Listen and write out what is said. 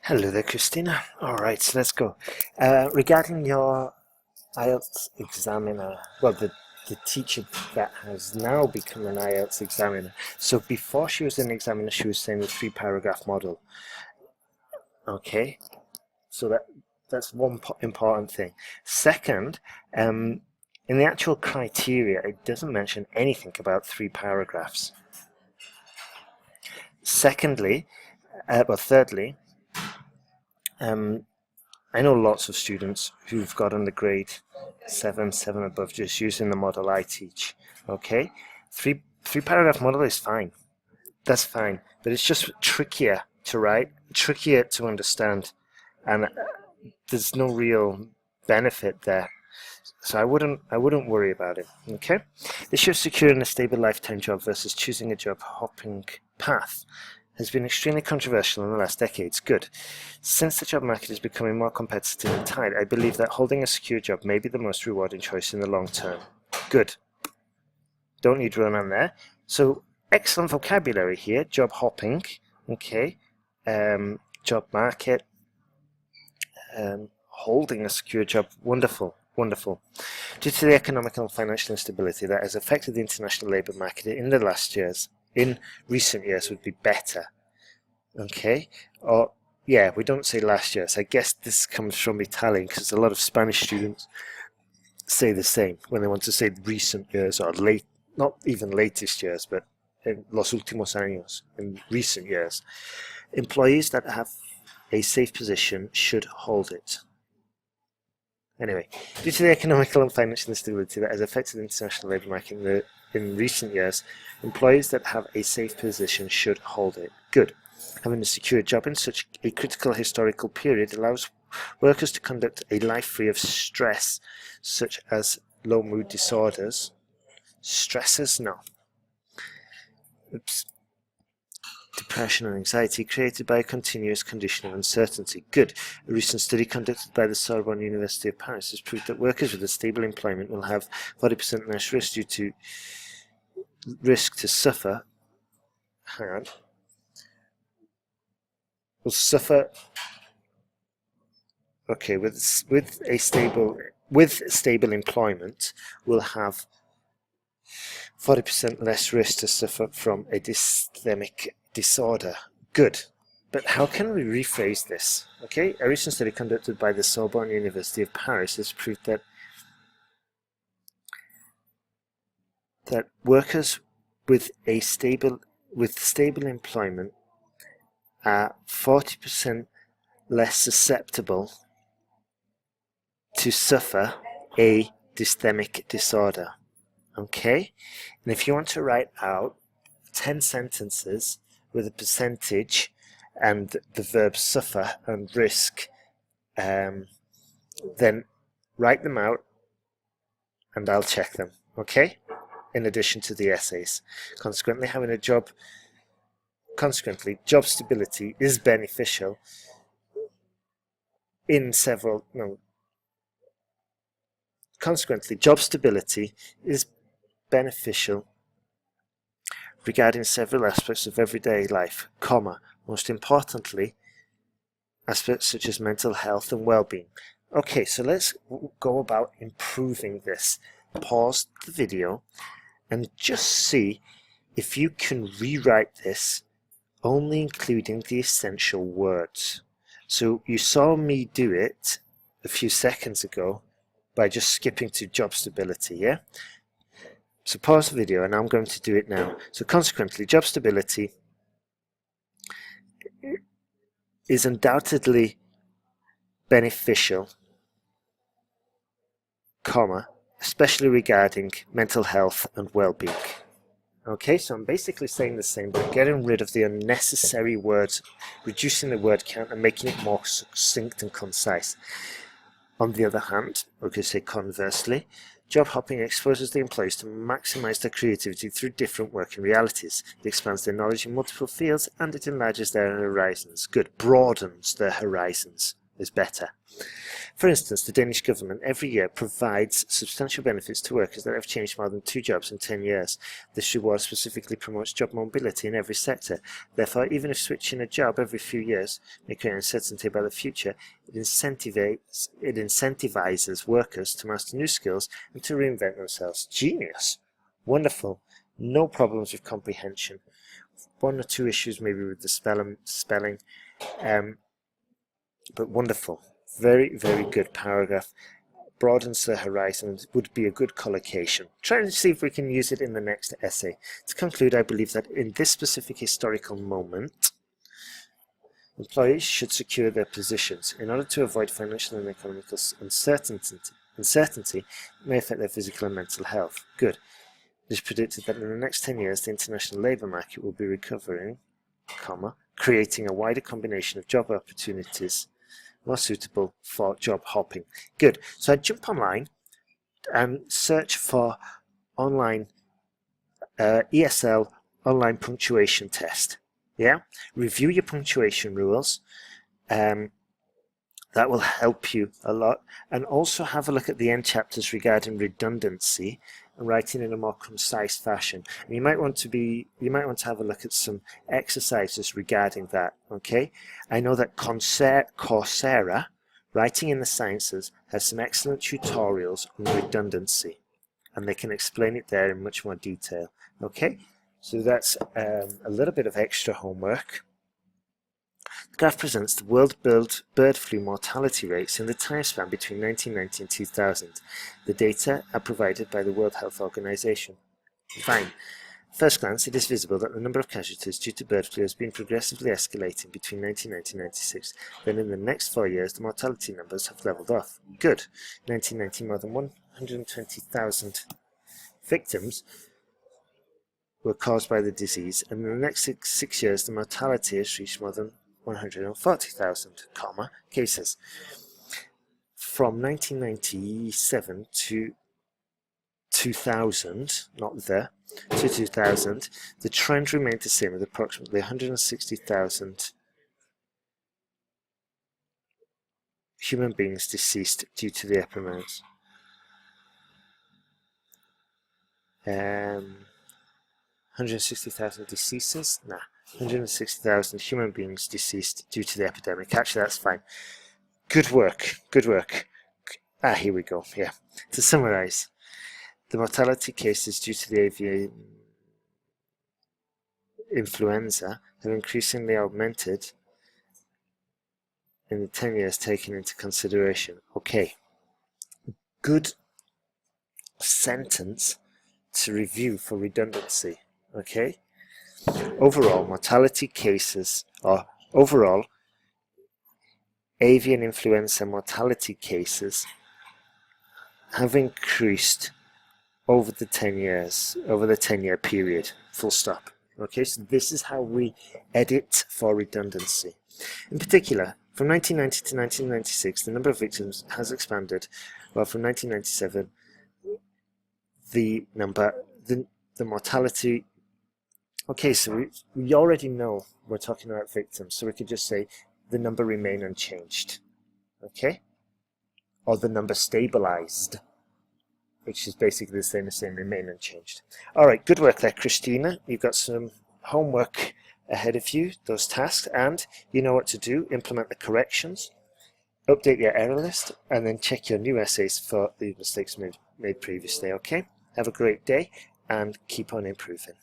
Hello there, Christina. All right, so let's go. Regarding your IELTS examiner, well, the teacher that has now become an IELTS examiner. So before she was an examiner, she was saying the three-paragraph model. Okay, so that's one important thing. Second, in the actual criteria, it doesn't mention anything about 3 paragraphs. Secondly, thirdly, I know lots of students who've gotten the grade 7 above just using the model I teach. Okay, three paragraph model is fine. That's fine, but it's just trickier to write, trickier to understand, and there's no real benefit there. So I wouldn't worry about it. Okay, the issue of securing a stable lifetime job versus choosing a job hopping path has been extremely controversial in the last decades. Good. Since the job market is becoming more competitive and tight, I believe that holding a secure job may be the most rewarding choice in the long term. Good. Don't need run on there. So excellent vocabulary here. Job hopping. Okay. Job market. Holding a secure job. Wonderful. Wonderful. Due to the economic and financial instability that has affected the international labour market in recent years would be better. Okay, or yeah, we don't say last year, so I guess this comes from Italian because a lot of Spanish students say the same when they want to say recent years or late, not even latest years, but in los últimos años, in recent years. Employees that have a safe position should hold it. Anyway, due to the economical and financial instability that has affected the international labour market in recent years, employees that have a safe position should hold it. Good. Having a secure job in such a critical historical period allows workers to conduct a life free of stress, such as low mood disorders. Stresses? No. Oops. Depression and anxiety created by a continuous condition of uncertainty. Good. A recent study conducted by the Sorbonne University of Paris has proved that workers with a stable employment will have 40% less risk due to risk to suffer. Hang on. Will suffer. Okay, with stable employment, will have 40% less risk to suffer from a dysthymic disorder. Good. But how can we rephrase this? Okay, a recent study conducted by the Sorbonne University of Paris has proved that workers with stable employment are 40% less susceptible to suffer a dysthymic disorder. Okay, and if you want to write out 10 sentences with a percentage and the verbs suffer and risk, then write them out and I'll check them, okay? In addition to the essays. Consequently, job stability is beneficial Consequently, job stability is beneficial regarding several aspects of everyday life, most importantly, aspects such as mental health and well-being. Okay, so let's go about improving this. Pause the video and just see if you can rewrite this only including the essential words. So you saw me do it a few seconds ago by just skipping to job stability, yeah? So pause the video and I'm going to do it now. So consequently, job stability is undoubtedly beneficial, especially regarding mental health and well-being. Okay, so I'm basically saying the same, but getting rid of the unnecessary words, reducing the word count and making it more succinct and concise. On the other hand, or could say conversely, job hopping exposes the employees to maximize their creativity through different working realities. It expands their knowledge in multiple fields and it enlarges their horizons. Good. Broadens their horizons. is better. For instance, the Danish government every year provides substantial benefits to workers that have changed more than 2 jobs in 10 years. This reward specifically promotes job mobility in every sector. Therefore, even if switching a job every few years may create uncertainty about the future, it incentivizes workers to master new skills and to reinvent themselves. Genius! Wonderful. No problems with comprehension. 1 or 2 issues maybe with the spelling, but wonderful. Very, very good paragraph. Broadens the horizon and would be a good collocation. Try and see if we can use it in the next essay. To conclude, I believe that in this specific historical moment, employees should secure their positions in order to avoid financial and economical uncertainty may affect their physical and mental health. Good. It is predicted that in the next 10 years, the international labour market will be recovering, creating a wider combination of job opportunities more suitable for job hopping. Good. So I jump online and search for online ESL online punctuation test. Yeah. Review your punctuation rules. That will help you a lot. And also have a look at the end chapters regarding redundancy and writing in a more concise fashion. And you might want to have a look at some exercises regarding that. Okay, I know that Coursera, Writing in the Sciences, has some excellent tutorials on redundancy, and they can explain it there in much more detail. Okay, so that's a little bit of extra homework. The graph presents the world bird flu mortality rates in the time span between 1990 and 2000. The data are provided by the World Health Organization. Fine. At first glance, it is visible that the number of casualties due to bird flu has been progressively escalating between 1990 and 1996. Then in the next 4 years, the mortality numbers have levelled off. Good. 1990, more than 120,000 victims were caused by the disease, and in the next six years, the mortality has reached more than 140,000, cases. From 1997 to 2000, to 2000, the trend remained the same, with approximately 160,000 human beings deceased due to the epidemics. 160,000 deceases? Nah. 160,000 human beings deceased due to the epidemic. Actually, that's fine. Good work. Good work. Here we go. Yeah. To summarize, the mortality cases due to the avian influenza have increasingly augmented in the 10 years taken into consideration. Okay. Good sentence to review for redundancy. Okay. Overall, mortality cases, or overall, avian influenza mortality cases have increased over the 10-year period, full stop. Okay, so this is how we edit for redundancy. In particular, from 1990 to 1996, the number of victims has expanded, while from 1997, the mortality. Okay, so we already know we're talking about victims, so we could just say the number remained unchanged, okay? Or the number stabilized, which is basically the same as saying remain unchanged. All right, good work there, Christina. You've got some homework ahead of you, those tasks, and you know what to do. Implement the corrections, update your error list, and then check your new essays for the mistakes made previously, okay? Have a great day, and keep on improving.